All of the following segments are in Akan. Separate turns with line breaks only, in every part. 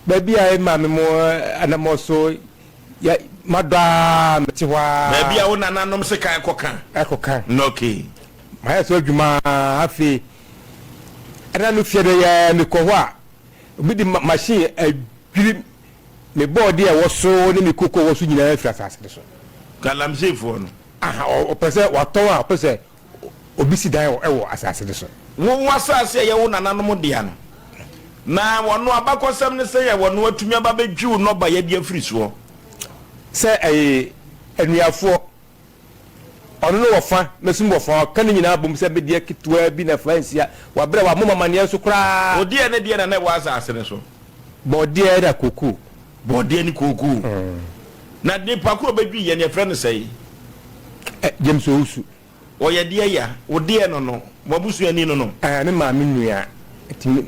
baby I mammy more and I'm also madam Tiwa.
Baby I won't anom seka
Ekoka.
Noki.
My so juma happy. And I look for the Mikowa with the machine a dream. Me body was so ni kuko was in the first.
Galamse phone.
O pese wa ton a pese obisi dan e asase de so.
Wo wasase ye wo nananom dia no. Na wono abakosam ne se ye wono atumi ababedwu no ba ye dia firi so.
Se enuafo ono no wofa mesum wofa kan nyina bom se be dia kitwa bi na fansia wa bere wa mama ne so kra.
Odie ne dia na wa asase ne so.
Bodie da koku.
Bodie ni koku. Na de pakro bedwi ye ne frɛ no sɛ
James Ousu
o ye de ya o de no no mabusu ani no no
me ma me nua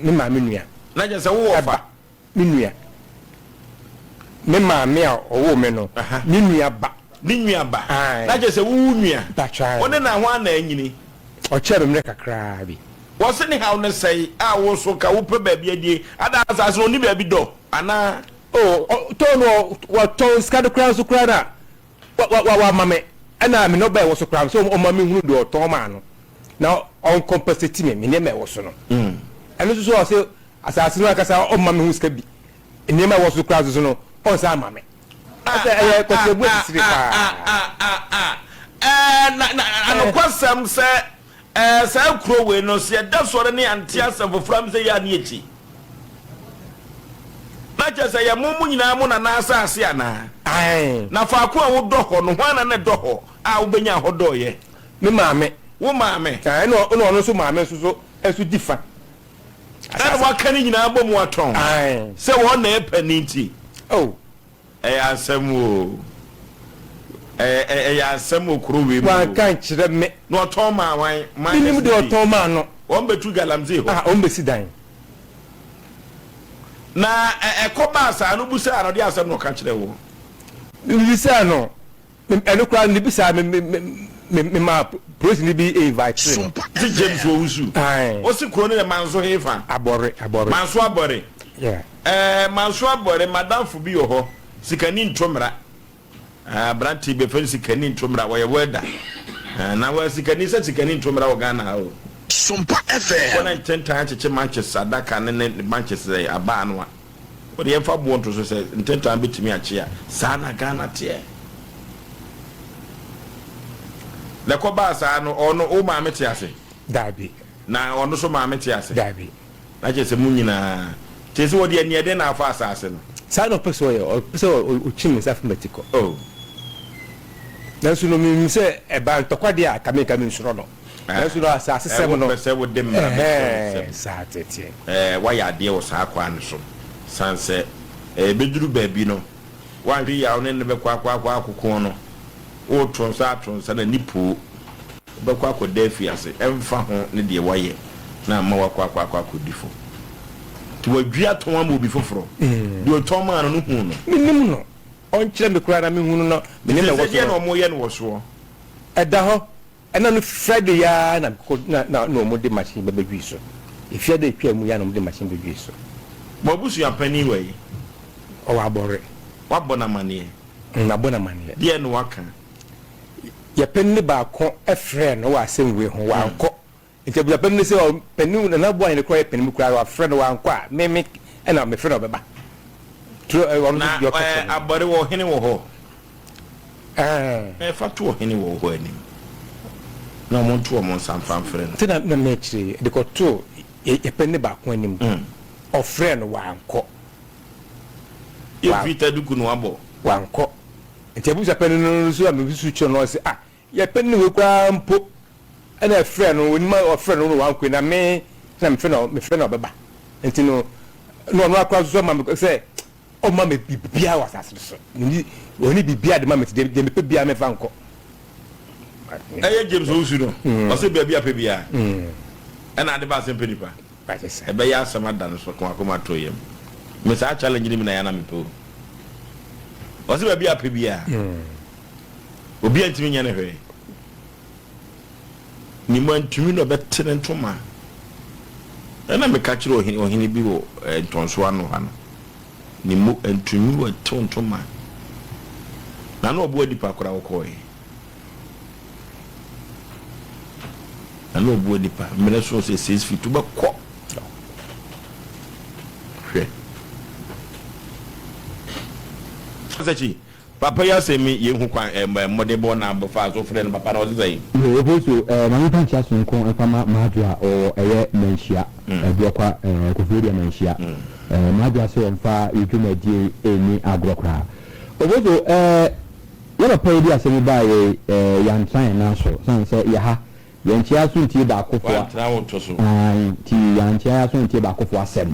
me ma me nua
na je sɛ wo fa
me nua me ma me a owo me no me nua ba
na je sɛ wo nua o ne na ho ana anyini
o chere me kakra bi
wo se ne ha no sɛ a wo so ka wo pe ba bi adie ada asase oni ba bi do ana
to no wa to skadu kra so kra na wa mame ana me no ba wo so kra so o ma me hunu do to ma no na on compensate me ne me wo so no eno so o se asase no akasa o ma me hu ska bi ne me wo so kra so no on sa ma me asa ko se bu siri pa
na kwasam se sa kuro we no se da sore ne ante asam fofram se ya ne echi na je se ya mumu nyina mu na na asase ana na fa ko a wo doho no hwana na doho a wo benya hodo ye
me maame
wo maame
no so maame so esu difa
ana wa kan nyina abom waton se wo na e pani nti asemo asemo kuro we
wa kan kire me
no oton ma wan
minim de oton ma no
won betu galamze ho
on besi dan
na ekoba asa no busa no de asem no kan kire wo
bisa no eno kra ni bisa me ma prosi ni bi invite
SOMPA ti James Ousu o si kuro ne manso hefa
abore
manso abore manso abore madam fu bi ho sikani ntomra branti be fen sikani ntomra wo ye weda na wa sikani ntomra wo Ghana ha o
SOMPA FM
wona ntenta cheche Manchester adaka ne Manchester aba no wo de fa bo nto so se ntenta betimi ache a sana Ghana tie le ko ba sa no ono o ma meti ase
dabi
na ono so ma meti ase
dabi
na je se munyina te se wo de ne de na afa asase no
sa no peso ye o peso o chimi sa fumetiko na so no mi se e ba ntokwa a kameka mi nsuro no na so no asase sem no
se wo de mra
sa tete
wa ya de wo sa akwa ne so sanse beduru baabi no wa hwi ya one ne be kwa akoko no o tronsa na nipo be kwa akoda ase emfa ho ne de waye na ma wa kwa akodifo ti wa dua ton ma obi foforo de o ton ma no hu no
minim no on kire me kura na me hu no minim na wo so
no mo ye no wo so
eda ho ena no Friday ya na no mo de machine be bedwi so ifia de twa mu ya no mo de machine bedwi so
mo busu ya pani we
o wa bore
wa bona manie
na bona manie
de no waka
ya penni ba ko efre no wa semwe ho wa anko nti ya penni se o penni na bo an ko ya penni kura wa frɛ no wa anko a me na me frɛ no beba tro on
na abore wo hene wo ho fatu wo hene wo ho ani na mo nto mo samfam frɛ no
tina na me chiri de ko to ya penni ba ko anim o frɛ no wa anko
e vita du kunu abo
wa anko nti abusa penni no so am bisu cho no se ya penni we kwa mpo ana frɛ no woni ma o frɛ no wa anko na me frɛ no beba nti no akwa so ma me se o ma me bibia wa sase so ni oni bibia de ma me de me pe bia me fa nko
James Ousu no o se bia pe bia ana de ba se penipa e be ya sama dan so ko akoma to yem me sa challenge ni me na ya na me po o se bia pe bia obi antimi nya ne hwe ni man tumi no betere ntoma ana me ka kire ohini bi wo ntonso ano ha no ni mu entumi wa tontoma na no obo dipa kora wokoe na no obo dipa mele so se 6 feet ba ko hwe sachi papa ya se mi ye hu kwan modebo na bofa so frɛ no papa na o sei
e boso mami pan chia sun ko e fama maadua o eye menhia e biokwa ko video menhia maadua se on fa yuduma die eni agrokra o boso yana pay dia se mi ba ye yan tran na so san se ya ha yan chia sun tie ba ko fo ti yan chia sun tie ba ko fo asem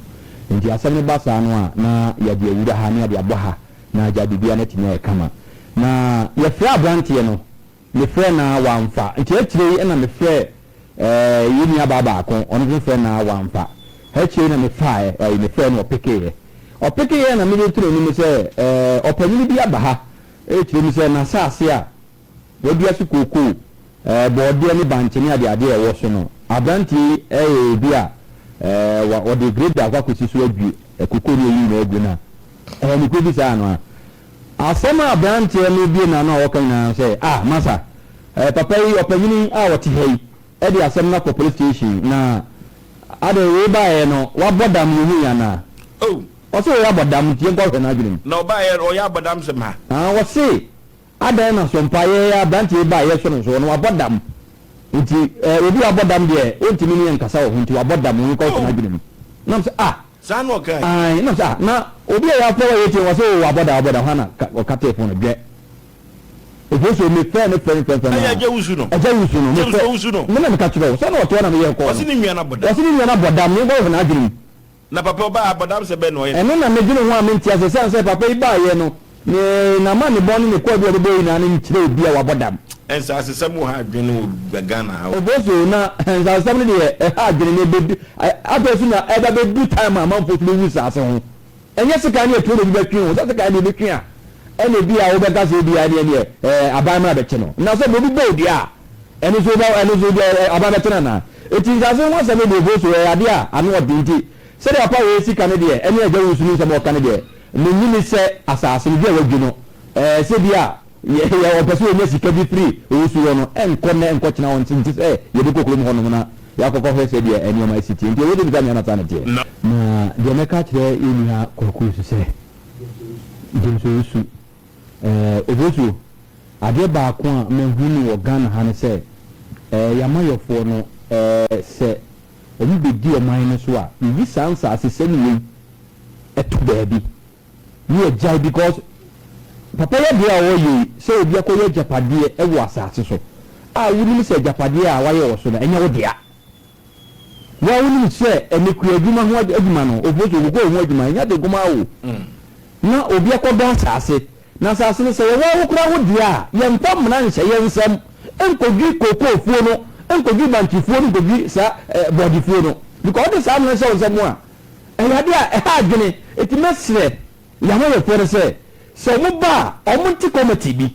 nti asem ba sa no a na ya de wura ha na ya de abo ha na jadi bia na tinya kama na ye fra abrantie no me fra na wamfa nti etire na me fra yini ababa akon ono me fra na wamfa hechi na me fa me fra no opeke na me tire ni me se opanyini bia ba ha etire me se na saase a wodua su koko boode ni bancheni ade ade e wo so no abrantie bia wa ode grade akwa kwesi so adwi koko ni yi na egu na ni ko bi sa no asema abrantie no bi na na wokan na say masa papa yi opanyini a woti hei e di asem na police station na ade we ba no wa bodam hu ya na o so ya bodam tie ngwa na adwene
na ba ye o ya bodam se ma
wo se ade na sompa ye ya abrantie ba ye so no so no wa bodam nti obi wa bodam de o ntimi ni nkasa wo nti wa bodam hu ko na adwene na se
san wo kai
na sa na obi ya fo ye ti wo so wa boda hana o kate fo no gbe e fo so me fe na
ya je wusu no
me fe
wusu no
me na me ka tiro so na o to na me ye ko
wasi ni nwa na
boda me go na adwene
na papa ba boda se be no ye
eno na me dwene ho a me ntia se papa ba ye no ni na ma ni bonu ni ko bi obo na ni kire obi a wa boda
ensa asesam ha adwene o Ghana ha
oboso na ensa asesam ni de ha adwene ne be abesu na eba be du time a man fo tulu wi sa ase ho enye sika ni etu bi betwi ho so sika ni betwi a ene bi a wo be ka se bi a ne aban ma be che no na so bi bo di a ene so aban be che na eti nza so won se me bo so ade a anu odinti se de papa we sika ne de ene aja wusu ni se mo ka ne de me nyini se asase bi a wadwu no se bi a ya opeso enye sika bi free wusu no enko china won tinti se ye de kokolo mo no na ya kokko he se de ene ma city nti we de bi ka na ta na te na de me ka kire eni ha kokolo se dinso obosu ade ba ko a me hunu wo Ghana ha ne se ya mayofo no se obi be di o man no so a yi sansa asese ni we eto baabi ni e jai because papa ya dia wo yi se obi akoye japade e wo asase so a wuni se japade a waye wo so na enye wo dia wa wuni se eneku adwuma ho adwuma no obosu go ho adwuma nya de goma wo na obi akodo asase na asase ne se wo kura wo dia ye mpam na nche ye nsam enkodwi koko fuo no enkodwi banki fuo no godwi sa body fuo no because this am na se nsam a eyade a ha adwene etimesre ya mo ye fere se mo ba o mo ti committee bi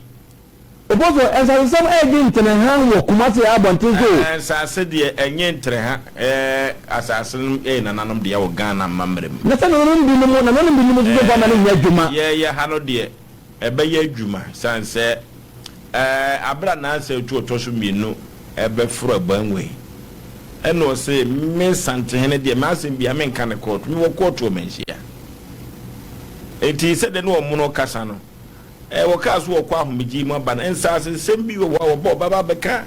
obozo ensam edi ntene ha wo kumase abonten so
asase de enye ntre ha asase nananom de wo Ghana mamrem
na se nananom bi no nananom bi no so Ghana no nya dwuma
ye ha no de ebe ye dwuma sanse abra na ase tu otoso mienu ebe furo banwe eno se me sante hene de ma asem bia me nka ne court mi wo court o menhia enti se de no omuno kasa no wo kaso wo kwa ahomegi mu aba na ensa ase sem bi wo bo baba beka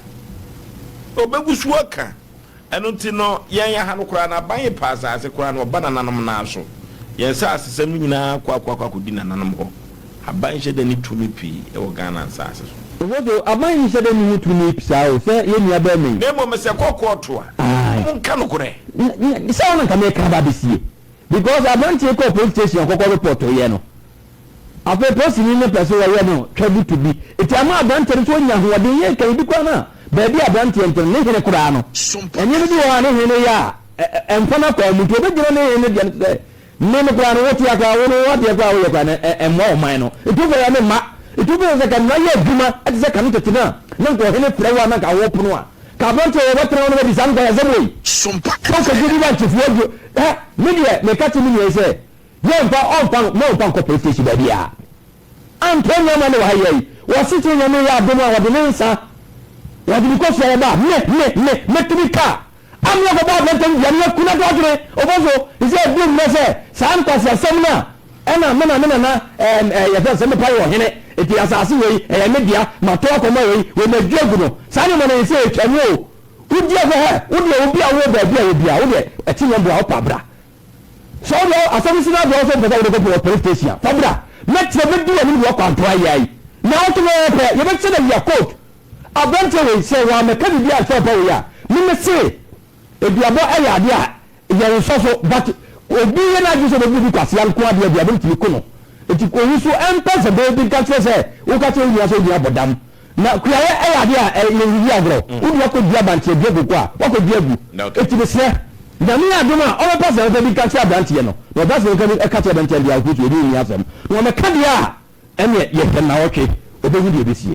obegusu aka eno nti no yen ya ha no kura na ban pass ase kura no bana nanom na so yen sa ase sem nyina kwa kodi na nanom ho aban hye ni tumi pi e wo Ghana sa ase so
obodo aban hye ni tumi pi sa o se ye nia ba me
nemo me se kokko to a mun kanu kure
se won kan me ka ba besie because abanti ko police station kokko report o ye no afa person ni person wa ye no travel to be eti ama abanti so nya ho de ye kan bi kwa na ba bi abanti enten ne hene kura no enye bi wa ne hene ya enfana kwa mutu be gina ne hene dia ne ne kura no woti aka wo no woti aka wo ye kwa ne emmo o man no etu fa ya ne ma etu fa se kan na ye adwuma ati se kan tetina ne ko hene frewa na ka wo pono a ka abanti wo betra no be san kwa ya zemoi SOMPA ka gidi ba chifu ojo media me ka ti mi ye se mɔmfa nkɔ police station baabi a antɔ nneɛma ne wɔha yɛi wɔsete nyame yɛ adom a wɔde ne nsa wɔde ne kɔsua yɛ ba mɛtumi ka amuna kɔbɔ abɛntɛm yɛne kuna to adwene ɔbɔ so ɛsɛ ɛduru mmɛ sɛ saa nkwasi asɛm no a ɛna mena yɛfɛ sɛ mepa yɛ ɔhene ɛti asase wei ɛyɛ me dea matɔ akɔma wei wɔmadwa agu no saa ne mɔno ɛsɛ ɛtwane o wodi ɛfɛ hɛ wodeɛ obi a wo baabi a wɔbia wodeɛ ɛte nyɛ boa wopa bra sɛ wode asɛm si no adeɛ wo sɛ mpɛ sɛ wode kɔpɔ wɔ police station a fa bra mɛtena bɛdi wɔ ne de wɔkɔ antoa yɛi na wotoma yɛpɛ yɛbɛkyɛ no yɛ coat abɛntɛ wei sɛ wɔamɛka biribi a sɛ ɔpa wei a meme se aduabɔ ɛyɛ adeɛ a yɛn nsɔ so but obi yɛ no agye sɛ bɛbi bi kwasea nko adeɛ aduabɔ ntumi ko no eti oyi so ɛmpɛ sɛ bɛbi nka kyerɛ sɛ woka kyerɛ wonyina sɛ wonyina bɔ dam na kurayɛ ɛyɛ adeɛ a yɛwiwi agorɔ wode wakɔdua abanteɛ dua koko a wakɔdua gu eti mesrɛ nyame yɛ adom a ɔbɛpɛ sɛ wopɛ bi ka kyerɛ abanteɛ no na ɔbɛ sɛ ɛka kyerɛ abanteɛ deɛ akoto ɛde nni asɛm na ɔmɛka deɛ a ɛneɛ yɛpɛ na wɔtwe ɔbɛhu deɛ ɛbɛsie